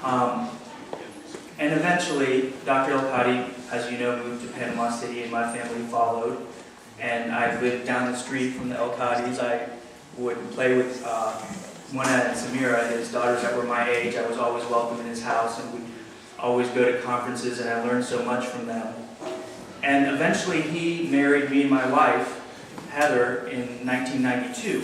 Um, and eventually, Dr. Elkadi, as you know, moved to Panama City, and my family followed. And I lived down the street from the Elkadis. I would play with Mona and Samira, his daughters that were my age. I was always welcome in his house, and we'd always go to conferences, and I learned so much from them. And eventually he married me and my wife, Heather, in 1992.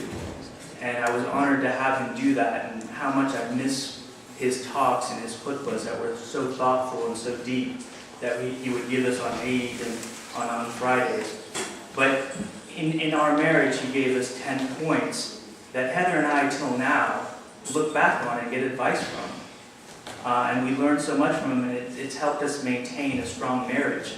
And I was honored to have him do that, and how much I miss his talks and his khutbahs that were so thoughtful and so deep that he would give us on Eid and on Fridays. But in our marriage, he gave us 10 points that Heather and I, till now, look back on and get advice from. And we learned so much from him, and it's helped us maintain a strong marriage.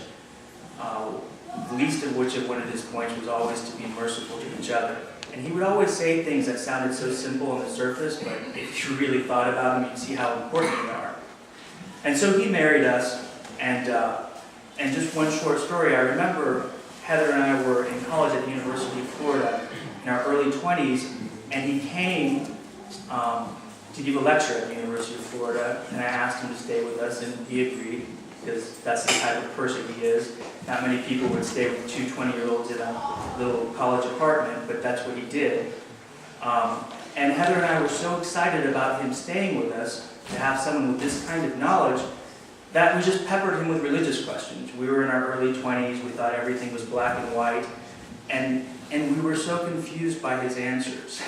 The least of which of one of his points was always to be merciful to each other. And he would always say things that sounded so simple on the surface, but if you really thought about them, you'd see how important they are. And so he married us, and just one short story, I remember Heather and I were in college at the University of Florida in our early 20s, and he came to give a lecture at the University of Florida, and I asked him to stay with us, and he agreed, because that's the type of person he is. Not many people would stay with two 20-year-olds in a little college apartment, but that's what he did. And Heather and I were so excited about him staying with us, to have someone with this kind of knowledge, that we just peppered him with religious questions. We were in our early 20s, we thought everything was black and white, and we were so confused by his answers.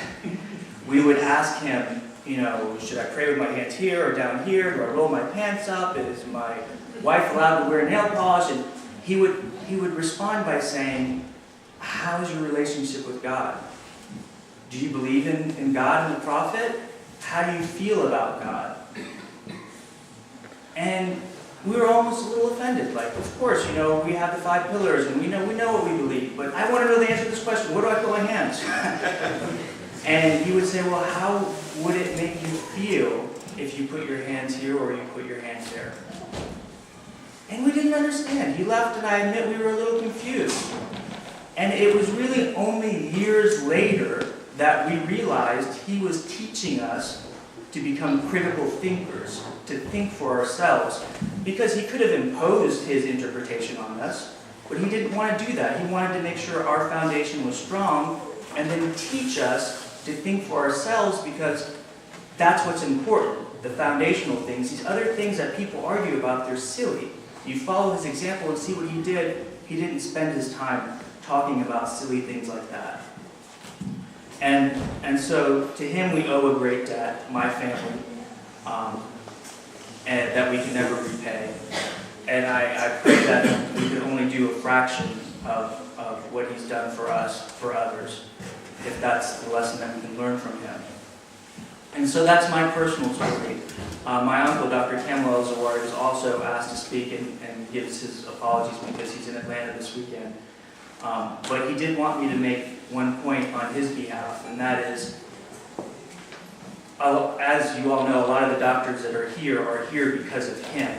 We would ask him, you know, should I pray with my hands here or down here? Do I roll my pants up? Is my wife allowed to wear nail polish? And he would respond by saying, how's your relationship with God? Do you believe in God and the prophet? How do you feel about God? And we were almost a little offended. Like, of course, you know, we have the 5 pillars, and we know what we believe, but I want to know the answer to this question. Where do I put my hands? And he would say, well, how would it make you feel if you put your hands here or you put your hands there? And we didn't understand. He left, and I admit we were a little confused. And it was really only years later that we realized he was teaching us to become critical thinkers, to think for ourselves, because he could have imposed his interpretation on us, but he didn't want to do that. He wanted to make sure our foundation was strong, and then teach us to think for ourselves, because that's what's important, the foundational things. These other things that people argue about, they're silly. You follow his example and see what he did. He didn't spend his time talking about silly things like that. And so to him we owe a great debt, my family, and that we can never repay. And I pray that we could only do a fraction of what he's done for us, for others, if that's the lesson that we can learn from him. And so that's my personal story. My uncle, Dr. Kamal El-Zawar, is also asked to speak and gives his apologies because he's in Atlanta this weekend. But he did want me to make one point on his behalf, and that is, as you all know, a lot of the doctors that are here because of him.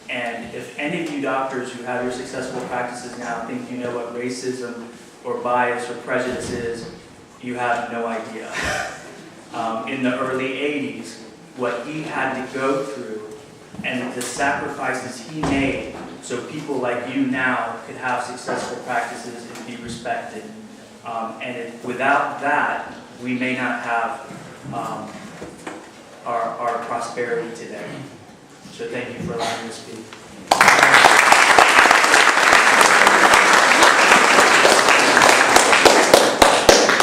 And if any of you doctors who have your successful practices now think you know what racism or bias or prejudice is, you have no idea. In the early 80s, what he had to go through and the sacrifices he made so people like you now could have successful practices and be respected. Without that, we may not have our prosperity today. So thank you for allowing me to speak.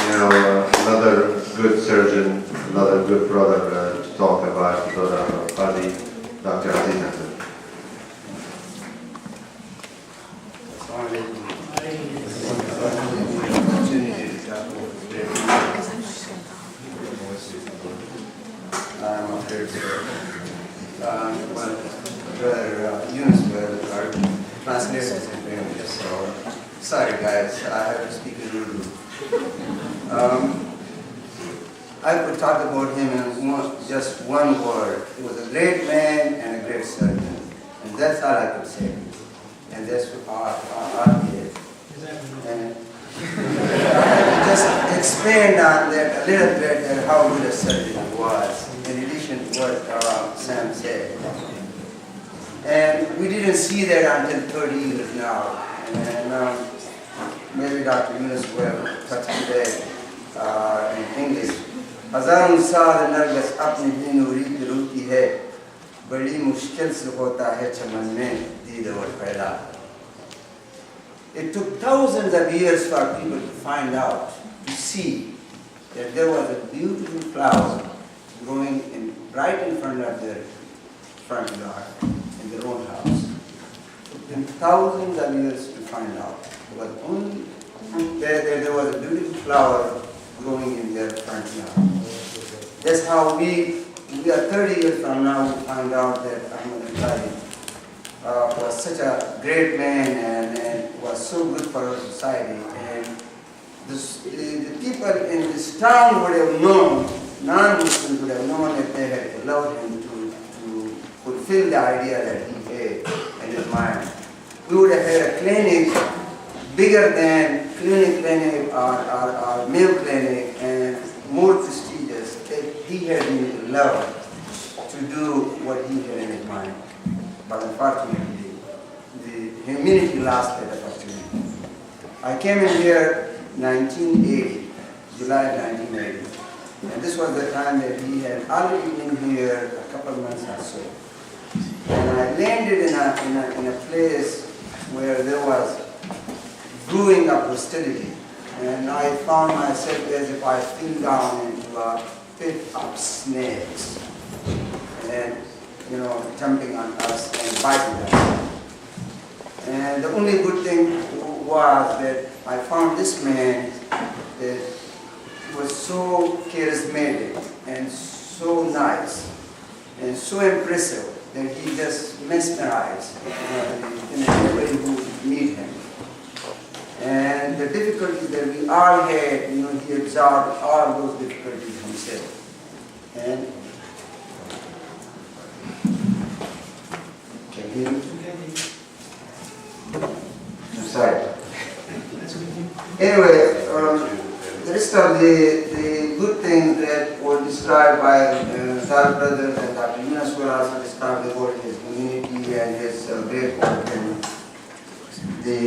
You know, another good surgeon, another good brother to talk about, Dr. Elkadi, Dr. Aziz Hassan. I'm afraid so. Brother Yunus will translate this in English, so sorry guys, I have to speak in Urdu. I could talk about him in just one word. He was a great man and a great surgeon, and that's all I could say. And that's all he is. And just expand on that a little bit and how good a surgeon he was, in addition what Sam said. And we didn't see that until 30 years now. And maybe Dr. Yunus will touch today in English. हजारों साल नरगिस अपनी ही नूरी की रोती है, बड़ी मुश्किल से होता है चमन में दीद और पैदा. It took thousands of years for people to find out, to see that there was a beautiful flower growing right in front of their front yard, in their own house. It took them thousands of years to find out. There was a beautiful flower growing in their front yard. That's how we are 30 years from now, we find out that Ahmed Elkadi was such a great man and was so good for our society. And the people in this town would have known, non-Muslims would have known that they had allowed him to fulfill the idea that he had in his mind. We would have had a clinic bigger than clinic or Mayo Clinic and more prestigious if he had been allowed to do what he had in his mind. But unfortunately, the humanity lost that opportunity. I came in here in 1980, July 1980, and this was the time that he had already been here a couple of months or so. And I landed in a place where there was brewing of hostility, and I found myself as if I fell down into a pit of snakes, and jumping on us and biting us. And the only good thing was that I found this man that was so charismatic and so nice and so impressive that he just mesmerized anybody who would meet him. And the difficulties that we all had, he absorbed all those difficulties himself. And I'm sorry. Anyway, the rest of the good things that were described by Zal brothers and Dr. Yunus were also described about his community and his great work in the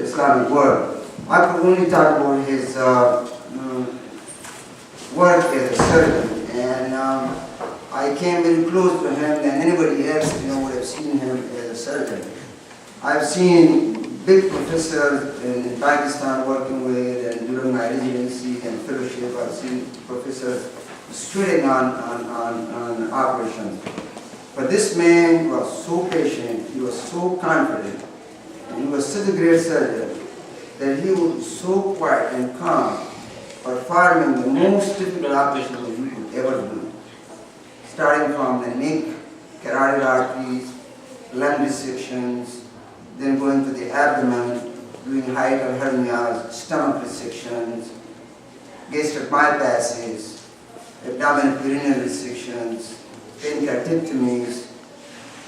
Islamic world. I could only talk about his work as a surgeon, and I came very close to him than anybody else would have seen him as a surgeon. I've seen big professors in Pakistan working with, and during my residency and fellowship, I've seen professors sweating on operations. But this man was so patient, he was so confident, and he was such a great surgeon that he would be so quiet and calm, performing the most difficult operations that you could ever do. Starting from the neck, carotid arteries, lung dissections, then going to the abdomen, doing hiatal hernias, stomach resections, gastric bypasses, abdominal perineal resections, pancreatectomies.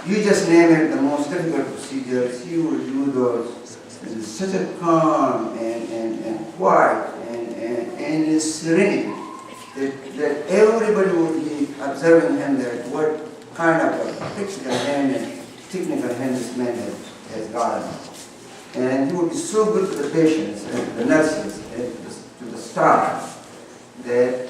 You just name it, the most difficult procedures, he would do those in such a calm and quiet and in serenity that everybody would be observing him that what kind of a technical hand and technical hand this man has gotten. And he would be so good to the patients and the nurses and to the staff that